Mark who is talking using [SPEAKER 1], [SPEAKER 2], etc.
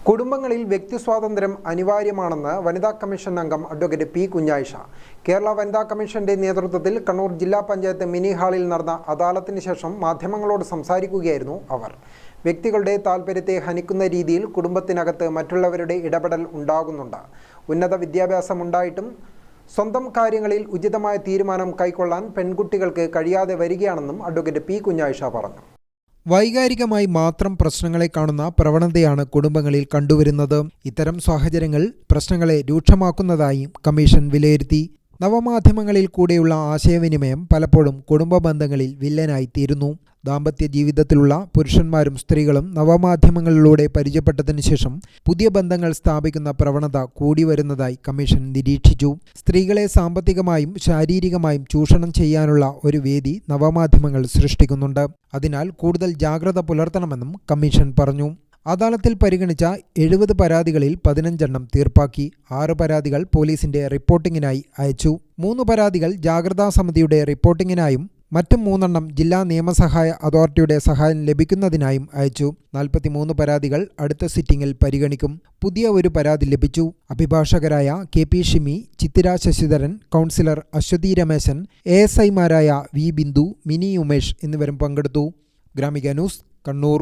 [SPEAKER 1] കുടുംബങ്ങളിൽ വ്യക്തിസ്വാതന്ത്ര്യം അനിവാര്യമാണെന്ന് വനിതാ കമ്മീഷൻ അംഗം അഡ്വക്കേറ്റ് പി കുഞ്ഞായിഷ. കേരള വനിതാ കമ്മീഷന്റെ നേതൃത്വത്തിൽ കണ്ണൂർ ജില്ലാ പഞ്ചായത്ത് മിനി ഹാളിൽ നടന്ന അദാലത്തിന് ശേഷം മാധ്യമങ്ങളോട് സംസാരിക്കുകയായിരുന്നു അവർ. വ്യക്തികളുടെ താൽപര്യത്തെ ഹനിക്കുന്ന രീതിയിൽ കുടുംബത്തിനകത്ത് മറ്റുള്ളവരുടെ ഇടപെടൽ ഉണ്ടാകുന്നുണ്ട്. ഉന്നത വിദ്യാഭ്യാസം ഉണ്ടായിട്ടും സ്വന്തം കാര്യങ്ങളിൽ ഉചിതമായ തീരുമാനം കൈക്കൊള്ളാൻ പെൺകുട്ടികൾക്ക് കഴിയാതെ വരികയാണെന്നും അഡ്വക്കേറ്റ് പി കുഞ്ഞായിഷ പറഞ്ഞു. വൈകാരികമായി മാത്രം പ്രശ്നങ്ങളെ കാണുന്ന പ്രവണതയാണ് കുടുംബങ്ങളിൽ കണ്ടുവരുന്നത്. ഇത്തരം സാഹചര്യങ്ങൾ പ്രശ്നങ്ങളെ രൂക്ഷമാക്കുന്നതായും കമ്മീഷൻ വിലയിരുത്തി. നവമാധ്യമങ്ങളിൽ കൂടെയുള്ള ആശയവിനിമയം പലപ്പോഴും കുടുംബ ബന്ധങ്ങളിൽ വില്ലനായി തീരുന്നു. ദാമ്പത്യ ജീവിതത്തിലുള്ള പുരുഷന്മാരും സ്ത്രീകളും നവമാധ്യമങ്ങളിലൂടെ പരിചയപ്പെട്ടതിനു ശേഷം പുതിയ ബന്ധങ്ങൾ സ്ഥാപിക്കുന്ന പ്രവണത കൂടി വരുന്നതായി കമ്മീഷൻ നിരീക്ഷിച്ചു. സ്ത്രീകളെ സാമ്പത്തികമായും ശാരീരികമായും ചൂഷണം ചെയ്യാനുള്ള ഒരു വേദി നവമാധ്യമങ്ങൾ സൃഷ്ടിക്കുന്നുണ്ട്. അതിനാൽ കൂടുതൽ ജാഗ്രത പുലർത്തണമെന്നും കമ്മീഷൻ പറഞ്ഞു. അദാലത്തിൽ പരിഗണിച്ച 70 പരാതികളിൽ 15 തീർപ്പാക്കി. 6 പരാതികൾ പോലീസിന്റെ റിപ്പോർട്ടിങ്ങിനായി അയച്ചു. 3 പരാതികൾ ജാഗ്രതാ സമിതിയുടെ റിപ്പോർട്ടിങ്ങിനായും മറ്റ് 3 ജില്ലാ നിയമസഹായ അതോറിറ്റിയുടെ സഹായം ലഭിക്കുന്നതിനായും അയച്ചു. 43 പരാതികൾ അടുത്ത സിറ്റിംഗിൽ പരിഗണിക്കും. പുതിയ ഒരു പരാതി ലഭിച്ചു. അഭിഭാഷകരായ കെ പി ഷിമി, ചിത്തിര ശശിധരൻ, കൗൺസിലർ അശ്വതി രമേശൻ, ASI മാരായ വി ബിന്ദു, മിനി ഉമേഷ് എന്നിവരും പങ്കെടുത്തു. ഗ്രാമിക ന്യൂസ്, കണ്ണൂർ.